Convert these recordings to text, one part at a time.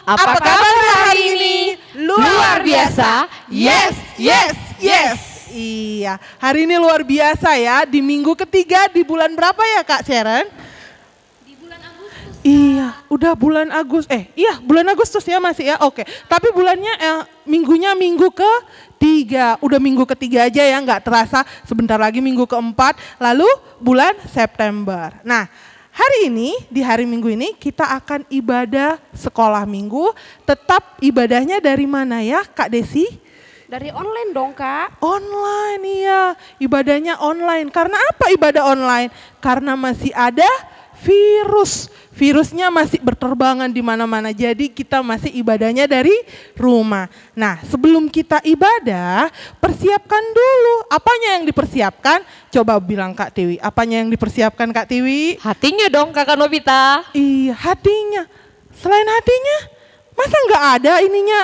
Apa kabar hari ini? Luar biasa? Yes, yes, yes. Iya, hari ini luar biasa ya. Di minggu ketiga di bulan berapa ya Kak Sharon? Di bulan Agustus. Iya, udah bulan Agustus. Bulan Agustus ya masih ya. Oke. Tapi bulannya minggunya minggu ketiga. Udah minggu ketiga aja ya, nggak terasa. Sebentar lagi minggu keempat. Lalu bulan September. Nah, hari ini, di hari Minggu ini kita akan ibadah sekolah minggu. Tetap ibadahnya dari mana ya Kak Desi? Dari online dong Kak. Online, iya. Ibadahnya online. Karena apa ibadah online? Karena masih ada virus. Virusnya masih berterbangan di mana-mana. Jadi kita masih ibadahnya dari rumah. Nah, sebelum kita ibadah, persiapkan dulu. Apanya yang dipersiapkan? Coba bilang Kak Tiwi. Apanya yang dipersiapkan Kak Tiwi? Hatinya dong Kakak Nobita. Iya, hatinya. Selain hatinya, masa nggak ada ininya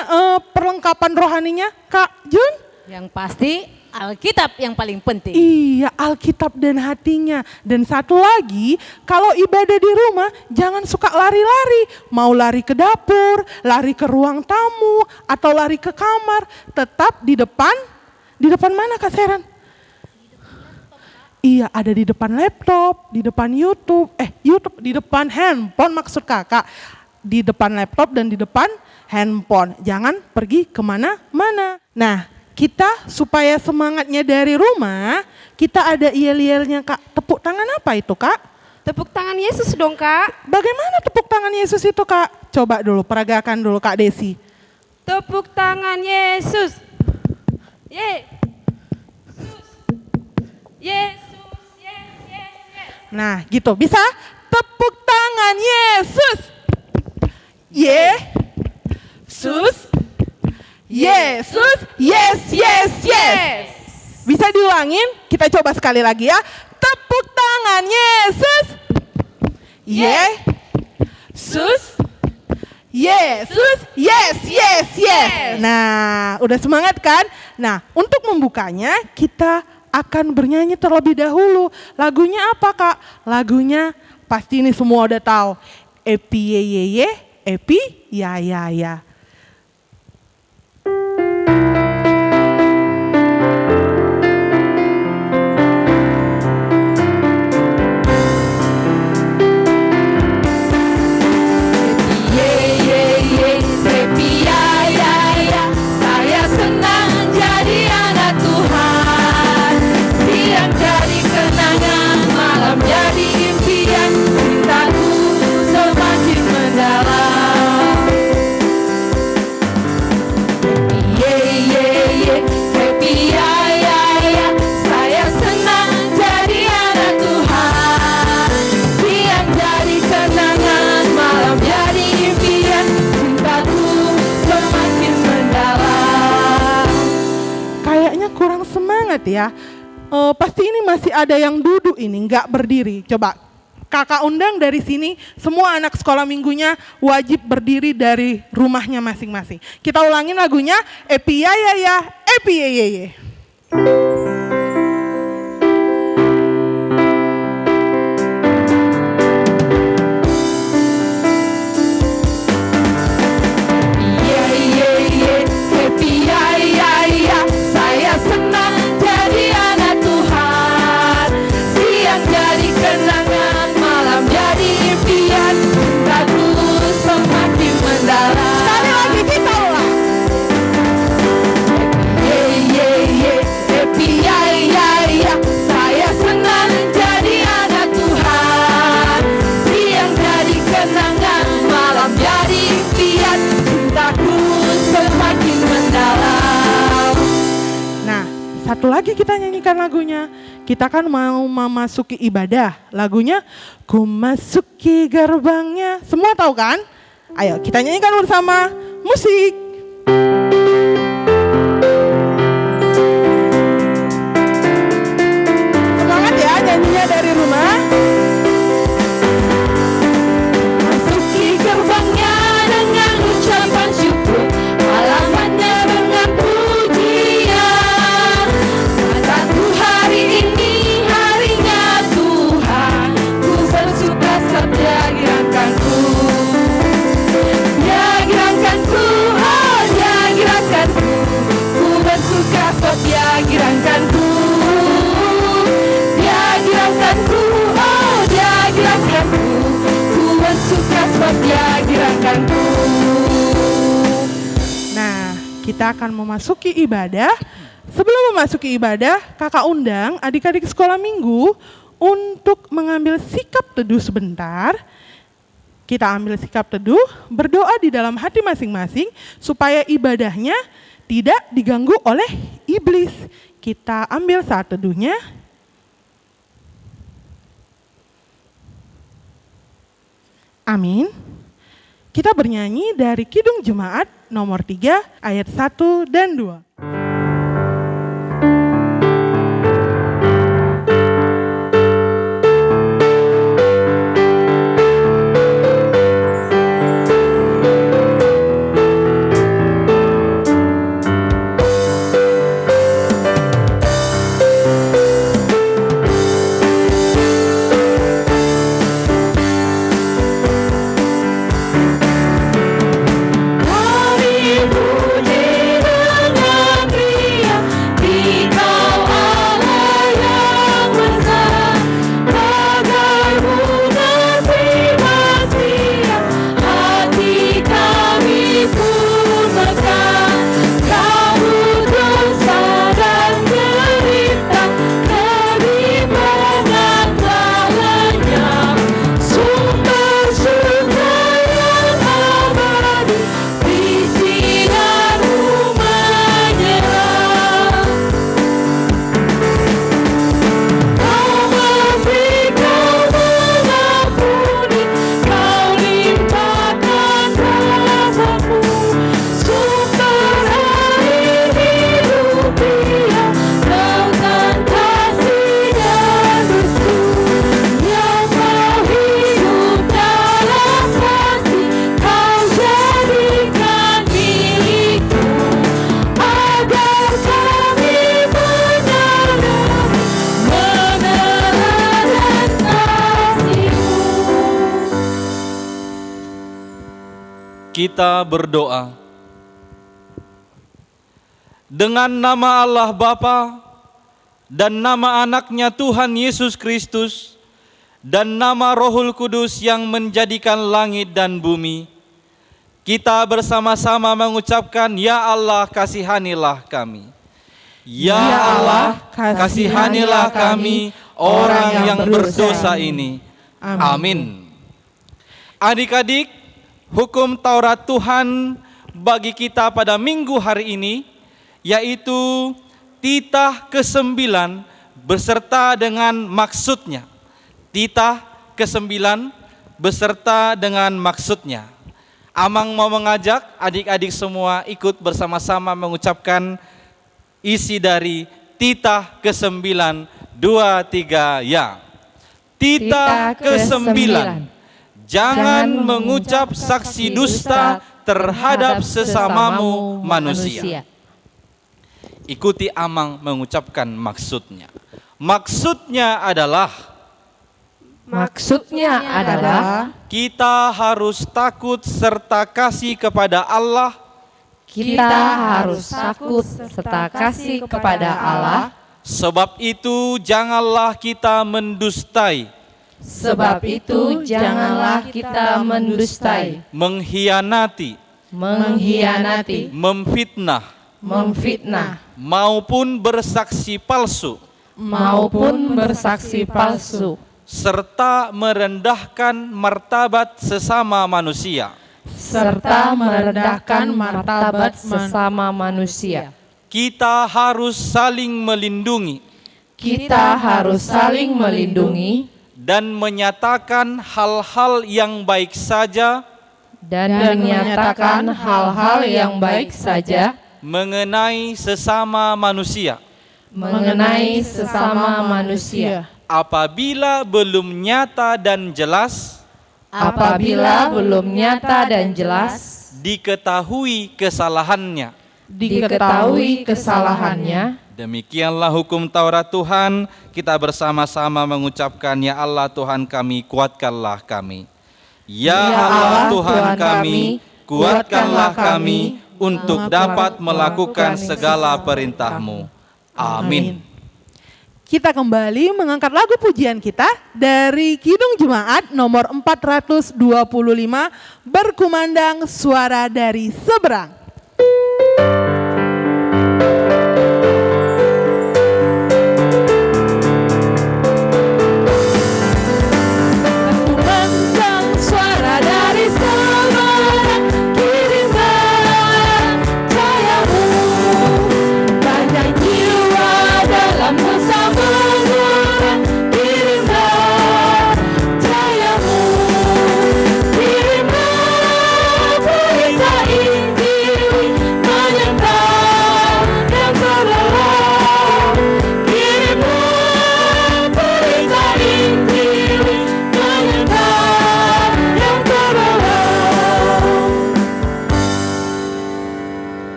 perlengkapan rohaninya, Kak Jun? Yang pasti Alkitab yang paling penting. Iya, Alkitab dan hatinya. Dan satu lagi, kalau ibadah di rumah jangan suka lari-lari. Mau lari ke dapur, lari ke ruang tamu, atau lari ke kamar. Tetap di depan mana Kak Sharon? Iya, ada di depan laptop, di depan YouTube, di depan handphone maksud kakak. Di depan laptop dan di depan handphone. Jangan pergi kemana-mana. Nah, kita supaya semangatnya dari rumah, kita ada yel-yelnya Kak. Tepuk tangan apa itu Kak? Tepuk tangan Yesus dong Kak. Bagaimana tepuk tangan Yesus itu Kak? Coba dulu, peragakan dulu Kak Desi. Tepuk tangan Yesus. Yesus, yes, yes, yes. Nah gitu, bisa? Tepuk tangan Yesus. Yesus. Yesus, yes, yes, yes. Bisa diulangin? Kita coba sekali lagi ya. Tepuk tangan Yesus. Yesus. Yesus, yes, yes, yes. Nah, udah semangat kan? Nah, untuk membukanya kita akan bernyanyi terlebih dahulu. Lagunya apa Kak? Lagunya pasti ini semua udah tahu. Epi ye ye ye, epi ya ya ya. Ya, pasti ini masih ada yang duduk ini, nggak berdiri. Coba kakak undang dari sini, semua anak sekolah minggunya wajib berdiri dari rumahnya masing-masing. Kita ulangin lagunya, epi ya ya ya, epi ye ye ye. Satu lagi kita nyanyikan lagunya. Kita kan mau memasuki ibadah. Lagunya Ku Masuki Gerbangnya. Semua tahu kan? Ayo kita nyanyikan bersama. Musik. Semangat ya nyanyinya dari rumah. Masuki gerbangnya dengan ucapan syukur, halamannya dengan pujian. Kataku hari ini harinya Tuhan, ku bersuka sabda gerakanku. Ya gerakan Kita akan memasuki ibadah. Sebelum memasuki ibadah, kakak undang adik-adik sekolah minggu untuk mengambil sikap teduh sebentar. Kita ambil sikap teduh, berdoa di dalam hati masing-masing supaya ibadahnya tidak diganggu oleh iblis. Kita ambil saat teduhnya. Amin. Kita bernyanyi dari Kidung Jemaat nomor 3 ayat 1 dan 2. Kita berdoa. Dengan nama Allah Bapa dan nama anaknya Tuhan Yesus Kristus dan nama Rohul Kudus yang menjadikan langit dan bumi, kita bersama-sama mengucapkan, Ya Allah, kasihanilah kami. Ya Allah, kasihanilah kami orang yang berdosa ini. Amin. Adik-adik, hukum Taurat Tuhan bagi kita pada minggu hari ini yaitu titah ke-9 beserta dengan maksudnya. Titah ke-9 beserta dengan maksudnya. Amang mau mengajak adik-adik semua ikut bersama-sama mengucapkan isi dari titah ke-9. 2, 3, ya. Titah ke-9. Jangan mengucap saksi dusta terhadap sesamamu manusia. Ikuti Amang mengucapkan maksudnya. Maksudnya adalah kita harus takut serta kasih kepada Allah. Kita harus takut serta kasih kepada Allah. Sebab itu janganlah kita mendustai. Sebab itu janganlah kita mendustai, mengkhianati, memfitnah, maupun bersaksi palsu, serta merendahkan martabat sesama manusia. Kita harus saling melindungi, dan menyatakan hal-hal yang baik saja mengenai sesama manusia. Apabila belum nyata dan jelas diketahui kesalahannya. Demikianlah hukum Taurat Tuhan. Kita bersama-sama mengucapkan, Ya Allah Tuhan kami, kuatkanlah kami. Ya Allah Tuhan kami, kuatkanlah kami untuk dapat melakukan segala perintah-Mu. Amin. Kita kembali mengangkat lagu pujian kita dari Kidung Jemaat nomor 425, Berkumandang Suara dari Seberang.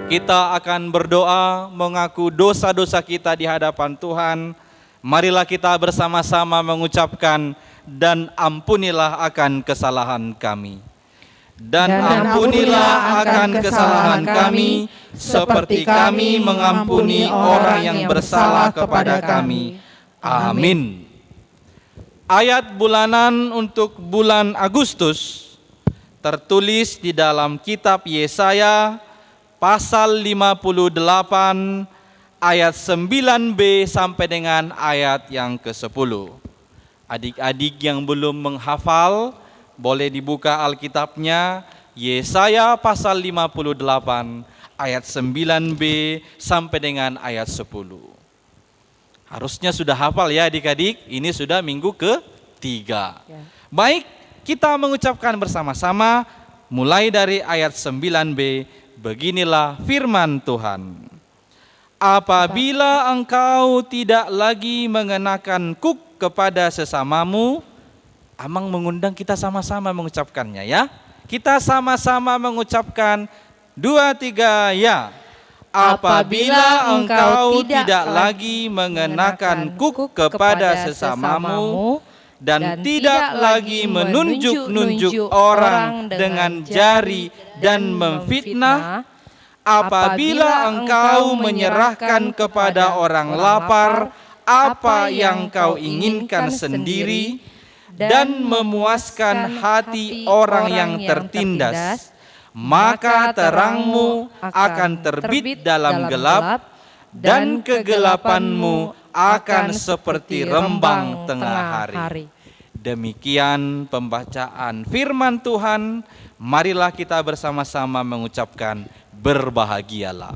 Kita akan berdoa mengaku dosa-dosa kita di hadapan Tuhan. Marilah kita bersama-sama mengucapkan, dan ampunilah akan kesalahan kami. Dan ampunilah akan kesalahan kami, seperti kami mengampuni orang yang bersalah kepada kami. Amin. Ayat bulanan untuk bulan Agustus tertulis di dalam kitab Yesaya pasal 58 ayat 9b sampai dengan ayat yang ke-10. Adik-adik yang belum menghafal, boleh dibuka Alkitabnya, Yesaya pasal 58 ayat 9b sampai dengan ayat 10. Harusnya sudah hafal ya adik-adik, ini sudah minggu ke-3. Baik, kita mengucapkan bersama-sama mulai dari ayat 9b, beginilah firman Tuhan. Apabila engkau tidak lagi mengenakan kuk kepada sesamamu, Amang mengundang kita sama-sama mengucapkannya ya. Kita sama-sama mengucapkan 2, 3 ya. Apabila engkau tidak lagi mengenakan kuk kepada sesamamu dan tidak lagi menunjuk-nunjuk orang dengan jari dan memfitnah, apabila engkau menyerahkan kepada orang lapar apa yang kau inginkan sendiri dan memuaskan hati orang yang tertindas, maka terangmu akan terbit dalam gelap dan kegelapanmu akan seperti rembang tengah hari. Demikian pembacaan firman Tuhan. Marilah kita bersama-sama mengucapkan berbahagialah.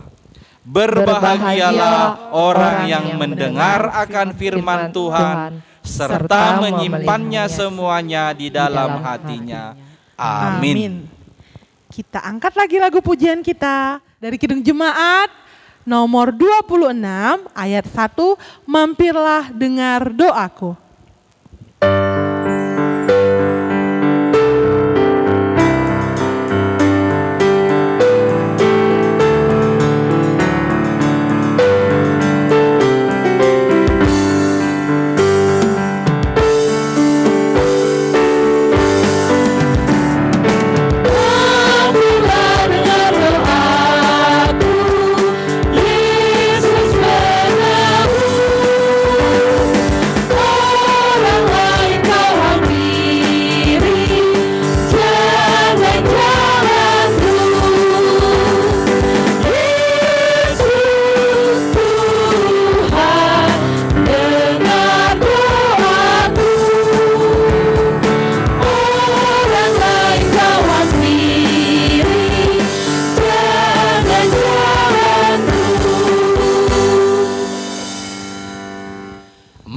Berbahagialah orang yang mendengar akan firman Tuhan serta menyimpannya semuanya di dalam hatinya. Amin. Kita angkat lagi lagu pujian kita dari Kidung Jemaat nomor 26 ayat 1, mampirlah dengar doaku.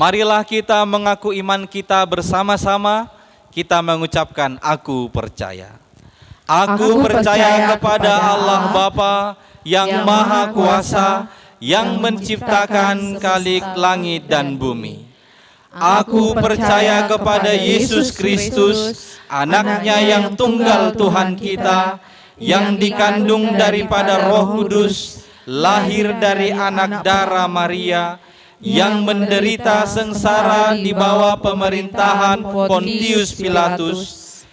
Marilah kita mengaku iman kita bersama-sama, kita mengucapkan aku percaya. Aku percaya kepada Allah Bapa yang Maha Kuasa, yang menciptakan khalik langit dan bumi. Aku percaya kepada Yesus Kristus, anaknya yang tunggal Tuhan kita, yang dikandung daripada Roh Kudus, lahir dari anak darah Maria, yang menderita sengsara di bawah pemerintahan Pontius Pilatus,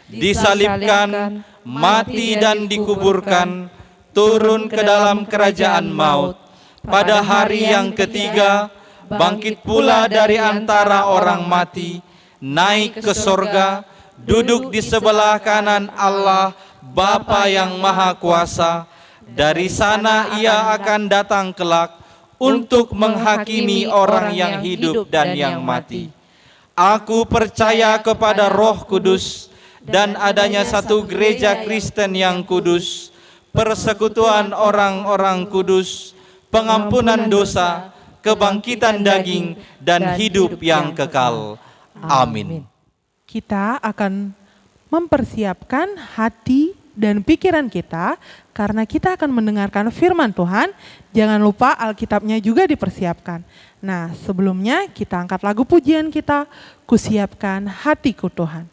disalibkan, mati dan dikuburkan, turun ke dalam kerajaan maut. Pada hari yang ketiga, bangkit pula dari antara orang mati, naik ke sorga, duduk di sebelah kanan Allah, Bapa yang Maha Kuasa. Dari sana ia akan datang kelak untuk menghakimi orang yang hidup dan yang mati. Aku percaya kepada Roh Kudus dan adanya satu gereja Kristen yang kudus, persekutuan orang-orang kudus, pengampunan dosa, kebangkitan daging, dan hidup yang kekal. Amin. Kita akan mempersiapkan hati dan pikiran kita karena kita akan mendengarkan firman Tuhan. Jangan lupa Alkitabnya juga dipersiapkan. Nah, sebelumnya kita angkat lagu pujian kita, Kusiapkan Hatiku Tuhan.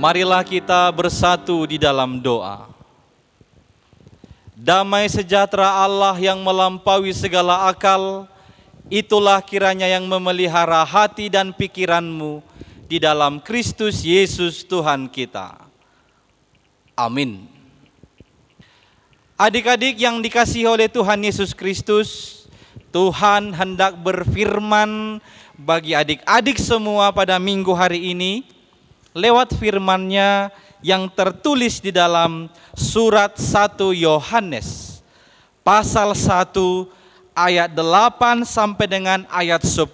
Marilah kita bersatu di dalam doa. Damai sejahtera Allah yang melampaui segala akal, itulah kiranya yang memelihara hati dan pikiranmu di dalam Kristus Yesus Tuhan kita. Amin. Adik-adik yang dikasihi oleh Tuhan Yesus Kristus, Tuhan hendak berfirman bagi adik-adik semua pada minggu hari ini lewat firman-Nya yang tertulis di dalam surat 1 Yohanes pasal 1 ayat 8 sampai dengan ayat 10.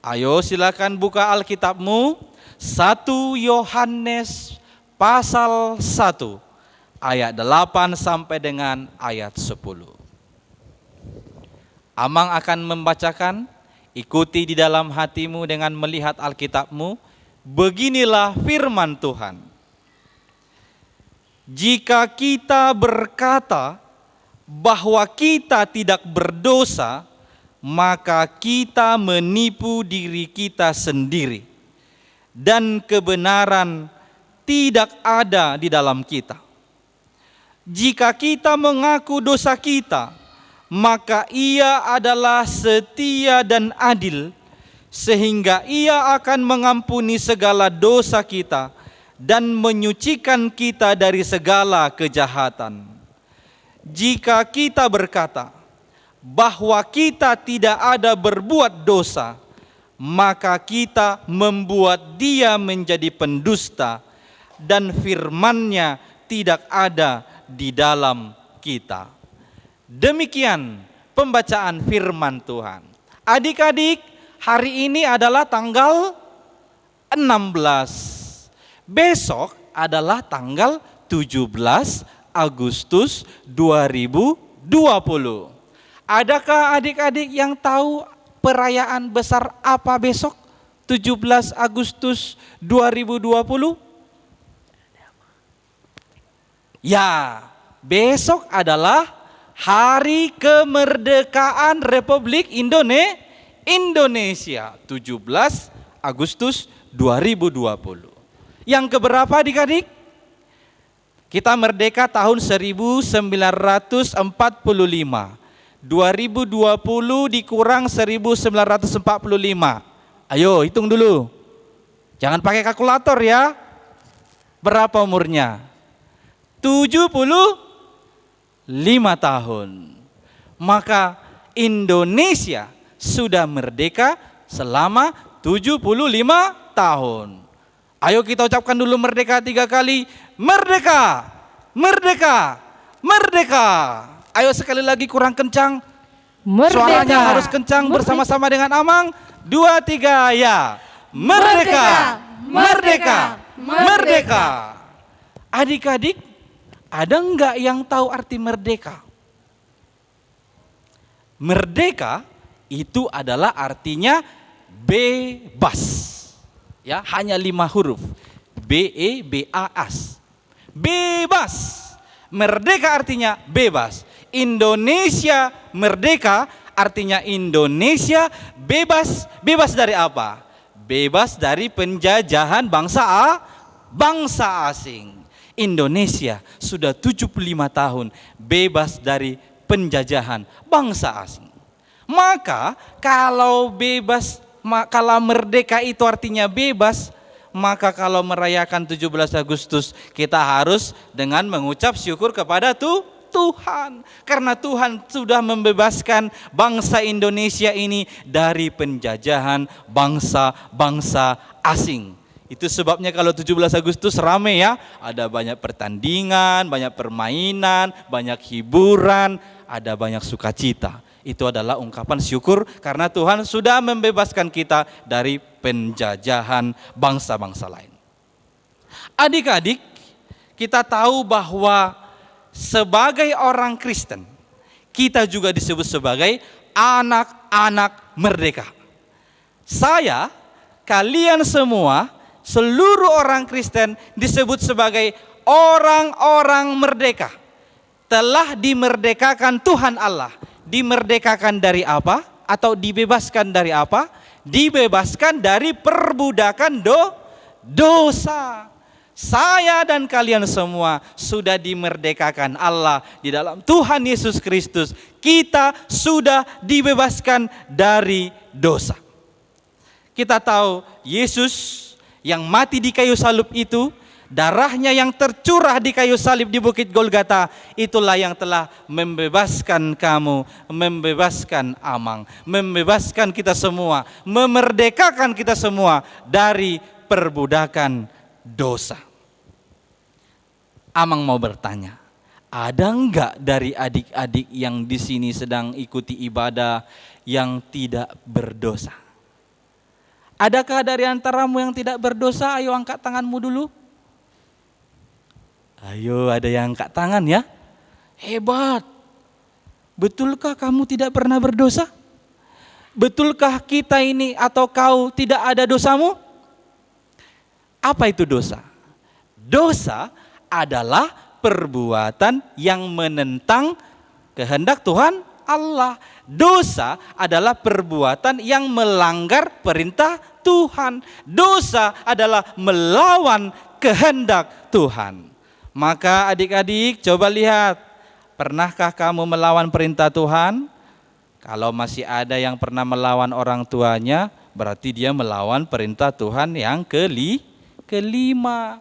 Ayo silakan buka Alkitabmu, 1 Yohanes pasal 1 ayat 8 sampai dengan ayat 10. Amang akan membacakan, ikuti di dalam hatimu dengan melihat Alkitabmu. Beginilah firman Tuhan. Jika kita berkata bahwa kita tidak berdosa, maka kita menipu diri kita sendiri, dan kebenaran tidak ada di dalam kita. Jika kita mengaku dosa kita, maka Ia adalah setia dan adil, sehingga Ia akan mengampuni segala dosa kita dan menyucikan kita dari segala kejahatan. Jika kita berkata bahwa kita tidak ada berbuat dosa, maka kita membuat Dia menjadi pendusta dan firman-Nya tidak ada di dalam kita. Demikian pembacaan firman Tuhan. Adik-adik, hari ini adalah tanggal 16. Besok adalah tanggal 17 Agustus 2020. Adakah adik-adik yang tahu perayaan besar apa besok 17 Agustus 2020? Ya, besok adalah Hari Kemerdekaan Republik Indonesia 17 Agustus 2020. Yang keberapa adik-adik? Kita merdeka tahun 1945. 2020 dikurang 1945. Ayo hitung dulu. Jangan pakai kalkulator ya. Berapa umurnya? 75 tahun. Maka Indonesia sudah merdeka selama 75 tahun. Ayo kita ucapkan dulu merdeka 3 kali. Merdeka, merdeka, merdeka. Ayo sekali lagi kurang kencang. Merdeka. Suaranya harus kencang bersama-sama dengan Amang. 2, 3 ya. Merdeka, merdeka, merdeka. Adik-adik, ada enggak yang tahu arti merdeka? Merdeka itu adalah artinya bebas. Ya, hanya 5 huruf. B-E-B-A-S. Bebas. Merdeka artinya bebas. Indonesia merdeka artinya Indonesia bebas. Bebas dari apa? Bebas dari penjajahan bangsa asing. Indonesia sudah 75 tahun bebas dari penjajahan bangsa asing. Maka kalau merdeka itu artinya bebas, maka kalau merayakan 17 Agustus kita harus dengan mengucap syukur kepada Tuhan. Karena Tuhan sudah membebaskan bangsa Indonesia ini dari penjajahan bangsa-bangsa asing. Itu sebabnya kalau 17 Agustus rame ya, ada banyak pertandingan, banyak permainan, banyak hiburan, ada banyak sukacita. Itu adalah ungkapan syukur karena Tuhan sudah membebaskan kita dari penjajahan bangsa-bangsa lain. Adik-adik, kita tahu bahwa sebagai orang Kristen, kita juga disebut sebagai anak-anak merdeka. Saya, kalian semua, seluruh orang Kristen disebut sebagai orang-orang merdeka. Telah dimerdekakan Tuhan Allah. Dimerdekakan dari apa? Atau dibebaskan dari apa? Dibebaskan dari perbudakan dosa. Saya dan kalian semua sudah dimerdekakan Allah di dalam Tuhan Yesus Kristus. Kita sudah dibebaskan dari dosa. Kita tahu Yesus yang mati di kayu salib itu, darahnya yang tercurah di kayu salib di Bukit Golgota, itulah yang telah membebaskan kamu, membebaskan Amang, membebaskan kita semua, memerdekakan kita semua dari perbudakan dosa. Amang mau bertanya, ada enggak dari adik-adik yang di sini sedang ikuti ibadah yang tidak berdosa? Adakah dari antaramu yang tidak berdosa? Ayo angkat tanganmu dulu. Ayo, ada yang angkat tangan ya. Hebat. Betulkah kamu tidak pernah berdosa? Betulkah kita ini atau kau tidak ada dosamu? Apa itu dosa? Dosa adalah perbuatan yang menentang kehendak Tuhan Allah. Dosa adalah perbuatan yang melanggar perintah Tuhan. Dosa adalah melawan kehendak Tuhan. Maka adik-adik coba lihat, pernahkah kamu melawan perintah Tuhan? Kalau masih ada yang pernah melawan orang tuanya, berarti dia melawan perintah Tuhan yang kelima.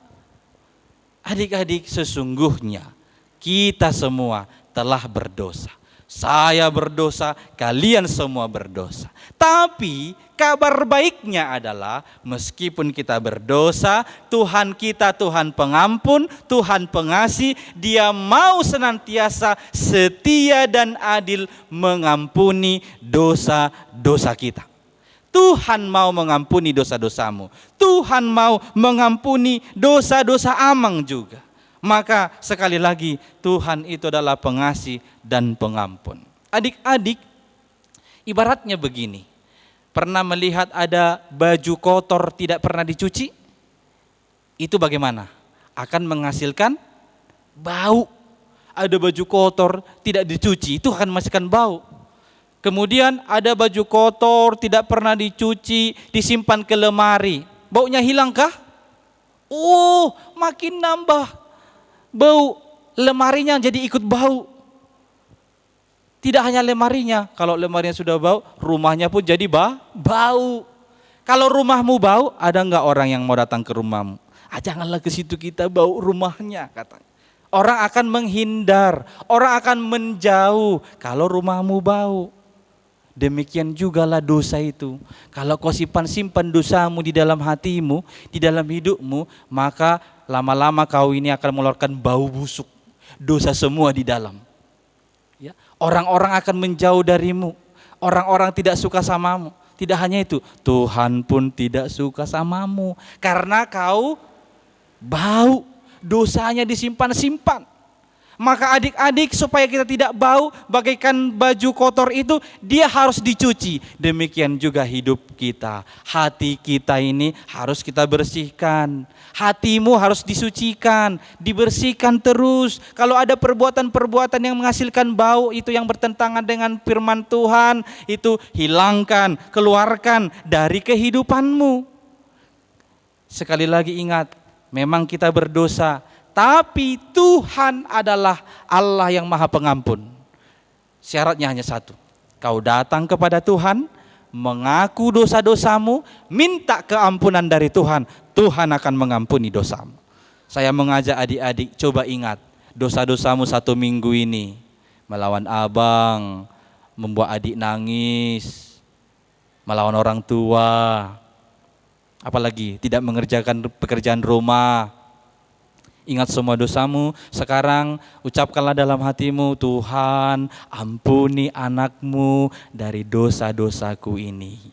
Adik-adik, sesungguhnya kita semua telah berdosa. Saya berdosa, kalian semua berdosa. Tapi kabar baiknya adalah meskipun kita berdosa, Tuhan kita Tuhan pengampun, Tuhan pengasih, Dia mau senantiasa setia dan adil mengampuni dosa-dosa kita. Tuhan mau mengampuni dosa-dosamu. Tuhan mau mengampuni dosa-dosa Amang juga. Maka sekali lagi Tuhan itu adalah pengasih dan pengampun. Adik-adik, ibaratnya begini. Pernah melihat ada baju kotor tidak pernah dicuci? Itu bagaimana? Akan menghasilkan bau. Ada baju kotor tidak dicuci, itu akan menghasilkan bau. Kemudian ada baju kotor tidak pernah dicuci, disimpan ke lemari. Baunya hilangkah? Oh, makin nambah bau, lemarinya jadi ikut bau. Tidak hanya lemarinya, kalau lemarinya sudah bau, rumahnya pun jadi bau. Kalau rumahmu bau, ada enggak orang yang mau datang ke rumahmu? Janganlah ke situ, kita bau rumahnya, katanya. Orang akan menghindar, orang akan menjauh kalau rumahmu bau. Demikian jugalah dosa itu. Kalau kau simpan dosamu di dalam hatimu, di dalam hidupmu, maka lama-lama kau ini akan mengeluarkan bau busuk. Dosa semua di dalam. Ya, orang-orang akan menjauh darimu. Orang-orang tidak suka samamu. Tidak hanya itu, Tuhan pun tidak suka samamu. Karena kau bau, dosanya disimpan-simpan. Maka adik-adik, supaya kita tidak bau bagaikan baju kotor itu, dia harus dicuci. Demikian juga hidup kita. Hati kita ini harus kita bersihkan. Hatimu harus disucikan, dibersihkan terus. Kalau ada perbuatan-perbuatan yang menghasilkan bau, itu yang bertentangan dengan firman Tuhan, itu hilangkan, keluarkan dari kehidupanmu. Sekali lagi ingat, memang kita berdosa, tapi Tuhan adalah Allah yang Maha Pengampun. Syaratnya hanya satu. Kau datang kepada Tuhan, mengaku dosa-dosamu, minta keampunan dari Tuhan. Tuhan akan mengampuni dosamu. Saya mengajak adik-adik, coba ingat dosa-dosamu 1 minggu ini. Melawan abang, membuat adik nangis, melawan orang tua, apalagi tidak mengerjakan pekerjaan rumah. Ingat semua dosamu, sekarang ucapkanlah dalam hatimu, Tuhan ampuni anakmu dari dosa-dosaku ini.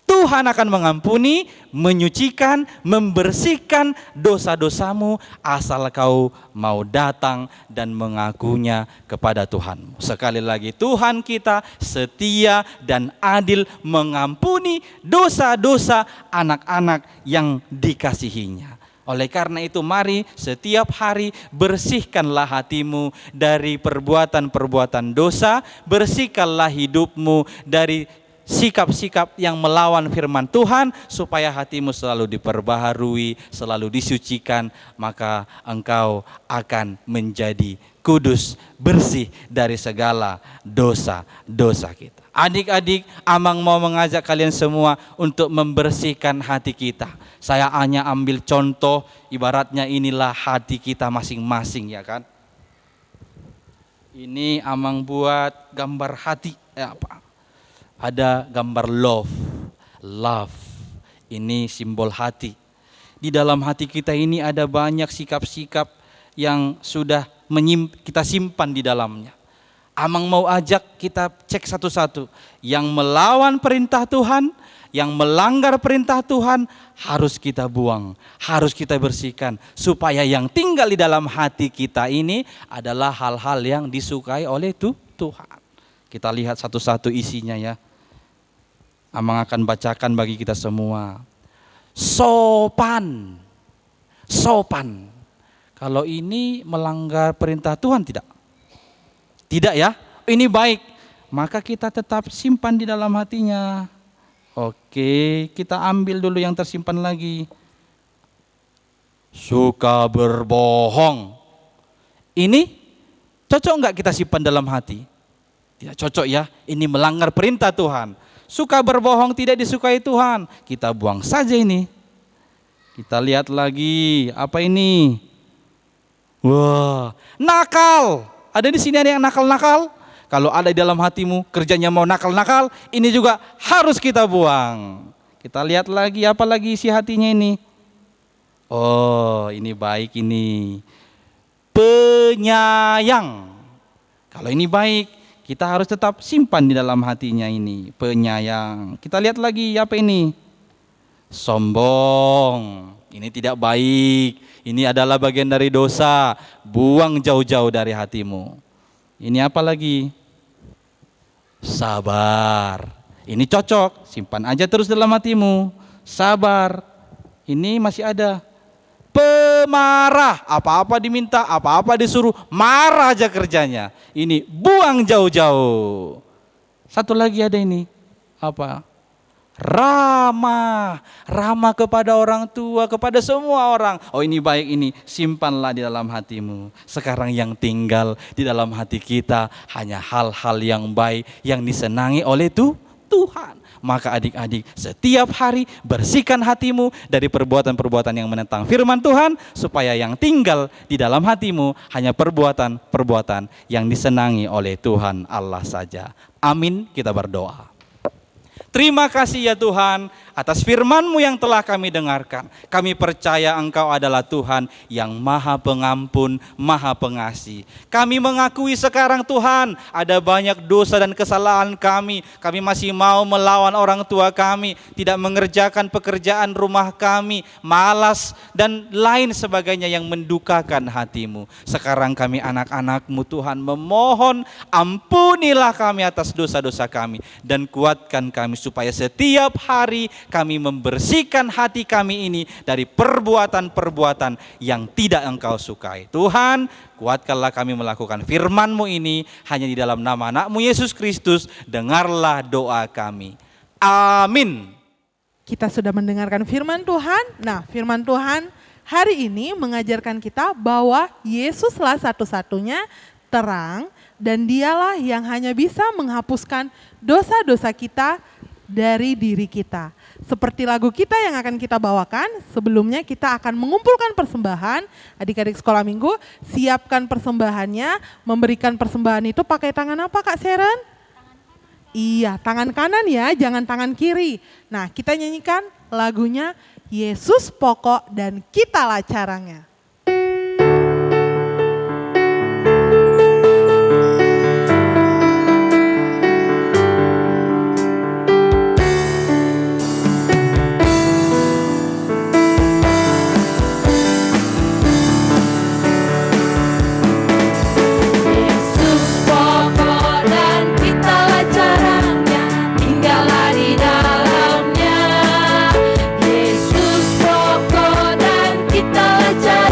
Tuhan akan mengampuni, menyucikan, membersihkan dosa-dosamu asal kau mau datang dan mengakunya kepada Tuhan. Sekali lagi, Tuhan kita setia dan adil mengampuni dosa-dosa anak-anak yang dikasihinya. Oleh karena itu mari setiap hari bersihkanlah hatimu dari perbuatan-perbuatan dosa, bersihkanlah hidupmu dari sikap-sikap yang melawan firman Tuhan, supaya hatimu selalu diperbaharui, selalu disucikan, maka engkau akan menjadi kudus, bersih dari segala dosa-dosa kita. Adik-adik, Amang mau mengajak kalian semua untuk membersihkan hati kita. Saya hanya ambil contoh, ibaratnya inilah hati kita masing-masing, ya kan? Ini Amang buat gambar hati, ada gambar love. Ini simbol hati. Di dalam hati kita ini ada banyak sikap-sikap yang sudah kita simpan di dalamnya. Amang mau ajak kita cek satu-satu. Yang melawan perintah Tuhan, yang melanggar perintah Tuhan, harus kita buang, harus kita bersihkan. Supaya yang tinggal di dalam hati kita ini adalah hal-hal yang disukai oleh Tuhan. Kita lihat satu-satu isinya ya. Amang akan bacakan bagi kita semua. Sopan. Kalau ini melanggar perintah Tuhan tidak? Tidak ya? Ini baik. Maka kita tetap simpan di dalam hatinya. Oke, kita ambil dulu yang tersimpan lagi. Suka berbohong. Ini cocok enggak kita simpan dalam hati? Tidak cocok ya. Ini melanggar perintah Tuhan. Suka berbohong tidak disukai Tuhan. Kita buang saja ini. Kita lihat lagi. Apa ini? Wah, nakal. Ada di sini ada yang nakal-nakal? Kalau ada di dalam hatimu kerjanya mau nakal-nakal, ini juga harus kita buang. Kita lihat lagi, apa lagi isi hatinya ini? Oh, ini baik ini. Penyayang. Kalau ini baik, kita harus tetap simpan di dalam hatinya ini. Penyayang. Kita lihat lagi, apa ini? Sombong. Ini tidak baik. Ini adalah bagian dari dosa. Buang jauh-jauh dari hatimu. Ini apa lagi? Sabar. Ini cocok. Simpan aja terus dalam hatimu. Sabar. Ini masih ada. Pemarah. Apa-apa diminta, apa-apa disuruh, marah aja kerjanya. Ini buang jauh-jauh. Satu lagi ada ini. Apa? Ramah kepada orang tua, kepada semua orang. Oh ini baik ini, simpanlah di dalam hatimu. Sekarang yang tinggal di dalam hati kita hanya hal-hal yang baik yang disenangi oleh Tuhan. Maka adik-adik setiap hari bersihkan hatimu dari perbuatan-perbuatan yang menentang firman Tuhan, supaya yang tinggal di dalam hatimu hanya perbuatan-perbuatan yang disenangi oleh Tuhan Allah saja. Amin, kita berdoa. Terima kasih ya Tuhan atas firman-Mu yang telah kami dengarkan. Kami percaya Engkau adalah Tuhan yang Maha Pengampun, Maha Pengasih. Kami mengakui sekarang Tuhan ada banyak dosa dan kesalahan kami. Kami masih mau melawan orang tua kami, tidak mengerjakan pekerjaan rumah kami, malas dan lain sebagainya yang mendukakan hati-Mu. Sekarang kami anak-anak-Mu Tuhan memohon ampunilah kami atas dosa-dosa kami dan kuatkan kami supaya setiap hari kami membersihkan hati kami ini dari perbuatan-perbuatan yang tidak Engkau sukai. Tuhan, kuatkanlah kami melakukan firman-Mu ini hanya di dalam nama anak-Mu Yesus Kristus. Dengarlah doa kami. Amin. Kita sudah mendengarkan firman Tuhan. Nah, firman Tuhan hari ini mengajarkan kita bahwa Yesuslah satu-satunya terang dan Dialah yang hanya bisa menghapuskan dosa-dosa kita dari diri kita. Seperti lagu kita yang akan kita bawakan, sebelumnya kita akan mengumpulkan persembahan. Adik-adik sekolah minggu, siapkan persembahannya. Memberikan persembahan itu pakai tangan apa Kak Sharon? Iya, tangan kanan ya, jangan tangan kiri. Nah, kita nyanyikan lagunya Yesus Pokok dan Kitalah Caranya. Yesus pokok dan kita cara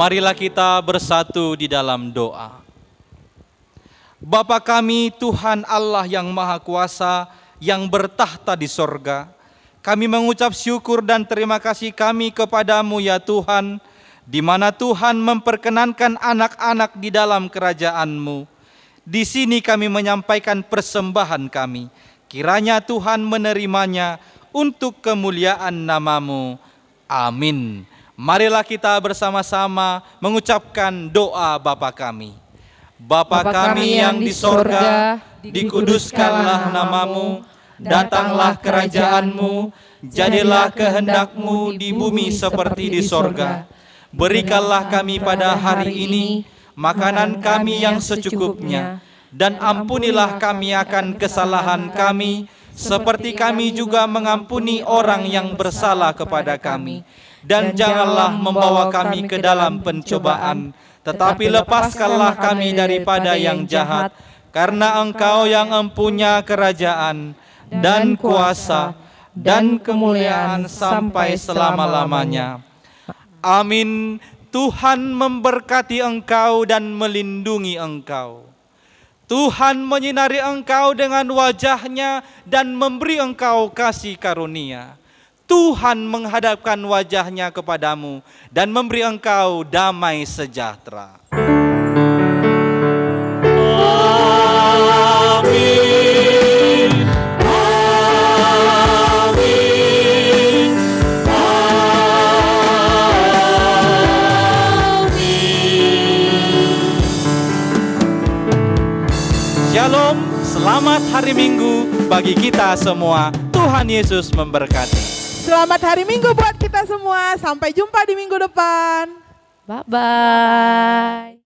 Marilah kita bersatu di dalam doa. Bapa kami, Tuhan Allah yang Maha Kuasa, yang bertahta di sorga, kami mengucap syukur dan terima kasih kami kepadamu ya Tuhan, di mana Tuhan memperkenankan anak-anak di dalam kerajaan-Mu. Di sini kami menyampaikan persembahan kami, kiranya Tuhan menerimanya untuk kemuliaan nama-Mu. Amin. Marilah kita bersama-sama mengucapkan doa Bapa kami. Bapa kami yang di sorga, dikuduskanlah nama-Mu, datanglah kerajaan-Mu, jadilah kehendak-Mu di bumi seperti di sorga. Berikanlah kami pada hari ini makanan kami yang secukupnya, dan ampunilah kami akan kesalahan kami, seperti kami juga mengampuni orang yang bersalah kepada kami. Dan janganlah membawa kami ke dalam pencobaan, tetapi lepaskanlah kami daripada yang jahat, karena Engkau yang empunya kerajaan, dan kuasa, dan kemuliaan sampai selama-lamanya. Amin. Tuhan memberkati engkau dan melindungi engkau. Tuhan menyinari engkau dengan wajah-Nya dan memberi engkau kasih karunia. Tuhan menghadapkan wajah-Nya kepadamu dan memberi engkau damai sejahtera. Amin. Amin. Amin. Shalom, selamat hari Minggu bagi kita semua. Tuhan Yesus memberkati. Selamat hari Minggu buat kita semua. Sampai jumpa di minggu depan. Bye-bye.